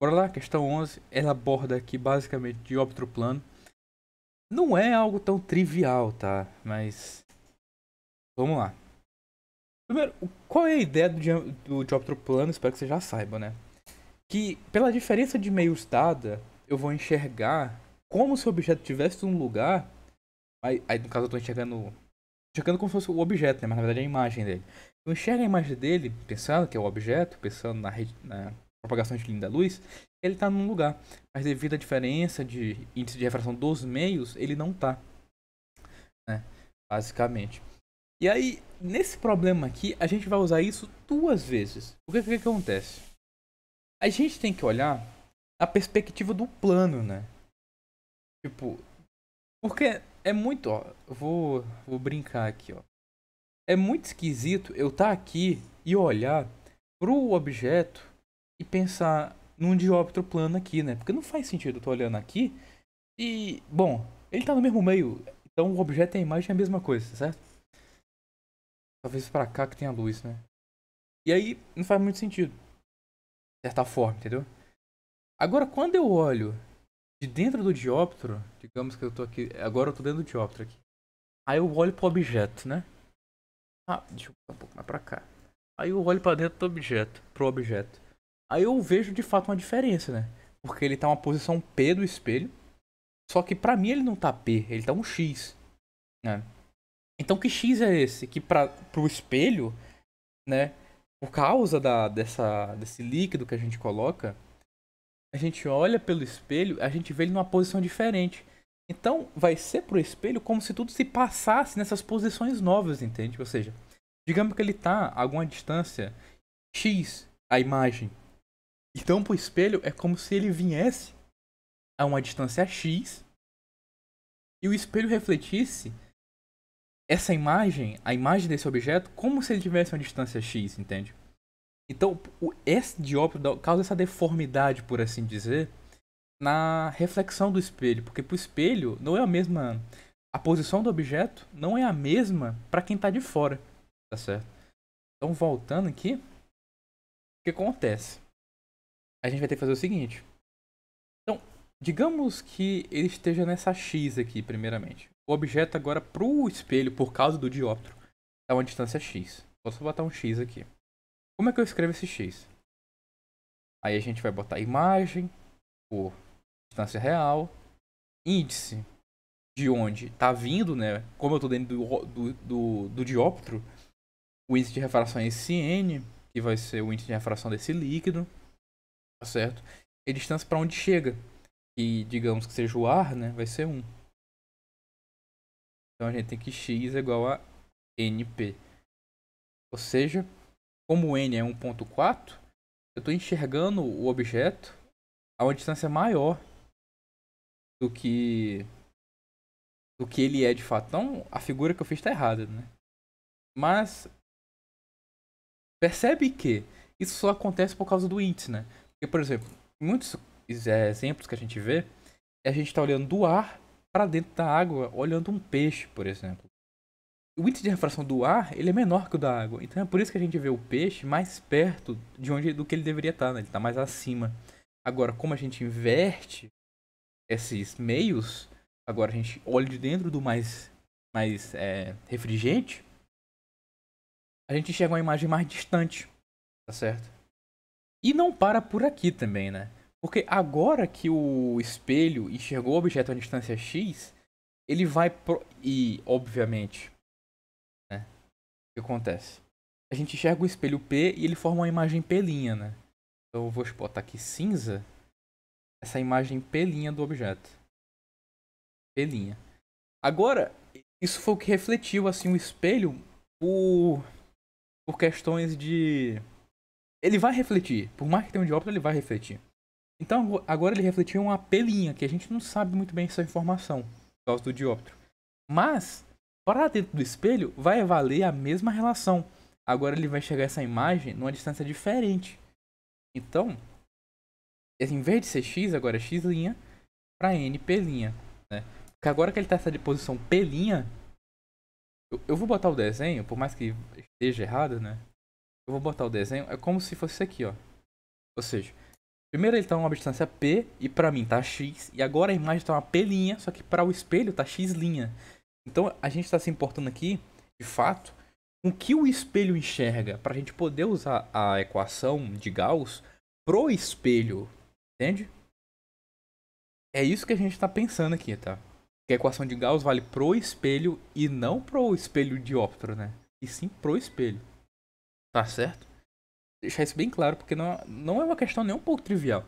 Bora lá, questão 11. Ela aborda aqui basicamente dióptro plano. Não é algo tão trivial, tá? Mas vamos lá. Primeiro, qual é a ideia do dióptro plano? Espero que você já saiba, né? Que pela diferença de meios dada, eu vou enxergar como se o objeto estivesse num lugar. Aí, no caso eu tô enxergando como se fosse o objeto, né? Mas na verdade é a imagem dele. Eu enxergo a imagem dele, pensando que é o objeto, pensando na propagação de linha da luz, ele tá num lugar. Mas devido à diferença de índice de refração dos meios, ele não tá, né? Basicamente. E aí, nesse problema aqui, a gente vai usar isso duas vezes. O que acontece? A gente tem que olhar a perspectiva do plano, né? Tipo, porque é muito, ó, vou brincar aqui, ó. É muito esquisito eu estar aqui e olhar pro objeto e pensar num dióptro plano aqui, né? Porque não faz sentido eu estar olhando aqui e, bom, ele tá no mesmo meio, então o objeto e a imagem é a mesma coisa, certo? Talvez pra cá que tenha luz, né? E aí não faz muito sentido, de certa forma, entendeu? Agora, quando eu olho de dentro do dióptro, digamos que eu tô aqui, agora eu tô dentro do dióptro aqui. Aí eu olho pro objeto, né? Ah, deixa eu botar um pouco mais pra cá. Aí eu olho pra dentro do objeto, pro objeto. Aí eu vejo de fato uma diferença, né? Porque ele tá uma posição P do espelho, só que pra mim ele não tá P, ele tá um X, né? Então que X é esse? Que pro espelho, né? Por causa desse líquido que a gente coloca, a gente olha pelo espelho, a gente vê ele numa posição diferente. Então vai ser pro espelho como se tudo se passasse nessas posições novas, entende? Ou seja, digamos que ele tá a alguma distância X, a imagem. Então pro espelho é como se ele viesse a uma distância X e o espelho refletisse essa imagem, a imagem desse objeto, como se ele tivesse uma distância X, entende? Então, esse dióptro causa essa deformidade, por assim dizer, na reflexão do espelho, porque pro espelho não é a mesma, a posição do objeto não é a mesma para quem tá de fora, tá certo? Então, voltando aqui, o que acontece? A gente vai ter que fazer o seguinte. Então, digamos que ele esteja nessa X aqui, primeiramente. O objeto agora pro espelho, por causa do dióptro, é uma distância X. Posso botar um X aqui. Como é que eu escrevo esse X? Aí a gente vai botar imagem por distância real, índice de onde está vindo, né? Como eu estou dentro do dióptro, o índice de refração é esse N, que vai ser o índice de refração desse líquido, tá certo? E a distância para onde chega, que digamos que seja o ar, né? Vai ser 1. Então a gente tem que x é igual a np. Ou seja, como n é 1.4, eu estou enxergando o objeto a uma distância maior do que ele é de fato. Então a figura que eu fiz está errada, né? Mas percebe que isso só acontece por causa do índice, né? Porque, por exemplo, muitos exemplos que a gente vê é a gente está olhando do ar para dentro da água, olhando um peixe, por exemplo. O índice de refração do ar ele é menor que o da água, então é por isso que a gente vê o peixe mais perto de onde do que ele deveria estar, né? Ele está mais acima. Agora, como a gente inverte esses meios, agora a gente olha de dentro do mais refringente, a gente enxerga uma imagem mais distante, tá certo? E não para por aqui também, né? Porque agora que o espelho enxergou o objeto a distância x, ele vai e obviamente, né? O que acontece? A gente enxerga o espelho P e ele forma uma imagem pelinha, né? Então eu vou botar aqui cinza essa imagem pelinha do objeto. Pelinha. Agora, isso foi o que refletiu assim o espelho por questões de ele vai refletir, por mais que tenha um dióptro, ele vai refletir. Então agora ele refletiu uma pelinha, que a gente não sabe muito bem essa informação, por causa do dióptro. Mas, para dentro do espelho, vai valer a mesma relação. Agora ele vai chegar essa imagem numa distância diferente. Então, em vez de ser x, agora é x' para n p'. Né? Porque agora que ele está nessa posição p', eu vou botar o desenho, por mais que esteja errado, né? Eu vou botar o desenho, é como se fosse isso aqui, ó. Ou seja, Primeiro ele tá uma distância P e pra mim tá X. E agora a imagem tá uma P', só que para o espelho tá X'. Então a gente tá se importando aqui, de fato, com o que o espelho enxerga. Pra gente poder usar a equação de Gauss pro espelho. Entende? É isso que a gente tá pensando aqui, tá? Que a equação de Gauss vale pro espelho e não pro espelho dióptero, né? E sim pro espelho. Tá certo? Deixar isso bem claro, porque não é uma questão nem um pouco trivial.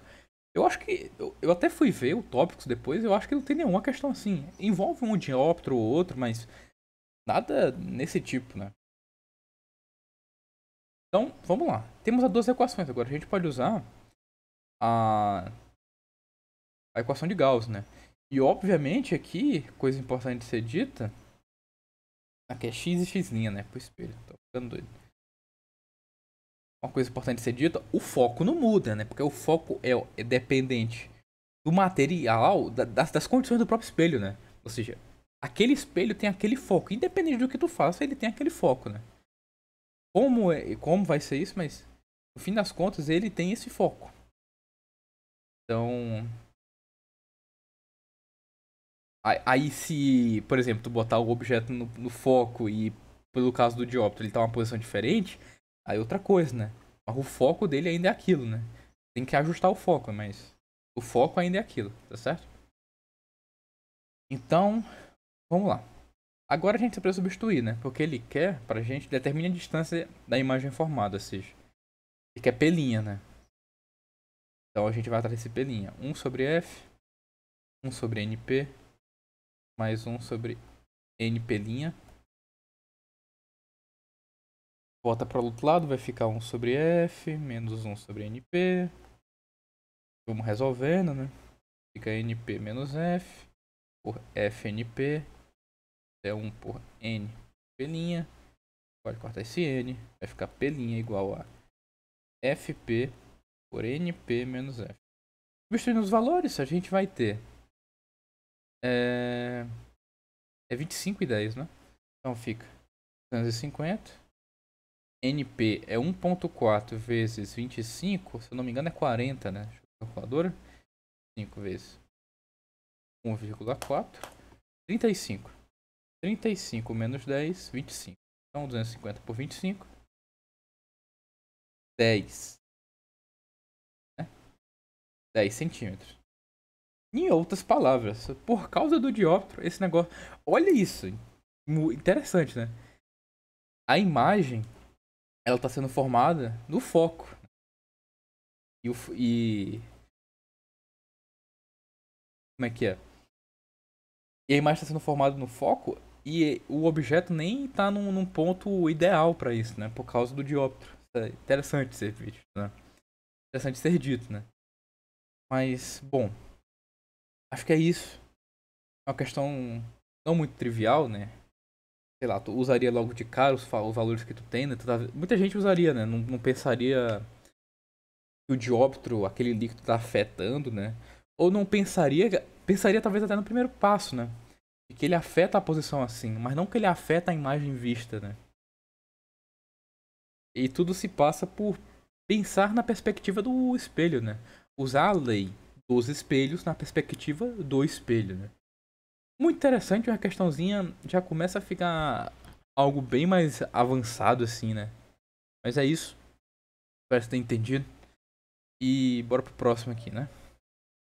Eu acho que. Eu até fui ver o tópicos depois, eu acho que não tem nenhuma questão assim. Envolve um dióptero ou outro, mas nada nesse tipo, né? Então, vamos lá. Temos as duas equações agora. A gente pode usar a, a equação de Gauss, né? E obviamente aqui, coisa importante de ser dita, aqui é x e x', né? Pro espelho. Tô ficando doido. Uma coisa importante de ser dita, o foco não muda, né? Porque o foco é dependente do material, das condições do próprio espelho, né? Ou seja, aquele espelho tem aquele foco. Independente do que tu faça, ele tem aquele foco, né? Como vai ser isso, mas no fim das contas ele tem esse foco. Então, aí se, por exemplo, tu botar o objeto no foco e pelo caso do dióptero ele tá uma posição diferente, aí outra coisa, né? Mas o foco dele ainda é aquilo, né? Tem que ajustar o foco, mas o foco ainda é aquilo, tá certo? Então, vamos lá. Agora a gente precisa substituir, né? Porque ele quer, pra gente, determine a distância da imagem formada, ou seja, ele quer P', né? Então a gente vai atrás desse P'. 1 sobre F, 1 sobre NP, mais 1 sobre NP'. Volta para o outro lado, vai ficar 1 sobre F, menos 1 sobre NP. Vamos resolvendo, né? Fica NP menos F, por FNP, é 1 por NP'. Pode cortar esse N, vai ficar P' igual a FP por NP menos F. Substituindo os valores, a gente vai ter é 25 e 10, né? Então fica 250. NP é 1.4 vezes 25, se eu não me engano é 40, né? Deixa eu ver a calculadora. 5 vezes 1,4, 35. 35 menos 10, 25. Então 250 por 25, 10. Né? 10 centímetros. Em outras palavras, por causa do dióptero, esse negócio. Olha isso. Interessante, né? A imagem, ela está sendo formada no foco. E. Como é que é? E a imagem está sendo formada no foco e o objeto nem está num ponto ideal para isso, né? Por causa do dióptero. É interessante ser visto, né? Interessante ser dito, né? Mas, bom. Acho que é isso. É uma questão não muito trivial, né? Sei lá, tu usaria logo de cara os valores que tu tem, né? Muita gente usaria, né? Não pensaria que o dióptero, aquele líquido, tá afetando, né? Ou não pensaria. Pensaria talvez até no primeiro passo, né? De que ele afeta a posição assim, mas não que ele afeta a imagem vista, né? E tudo se passa por pensar na perspectiva do espelho, né? Usar a lei dos espelhos na perspectiva do espelho, né? Muito interessante, uma questãozinha já começa a ficar algo bem mais avançado assim, né? Mas é isso. Espero que você tenha entendido. E bora pro próximo aqui, né?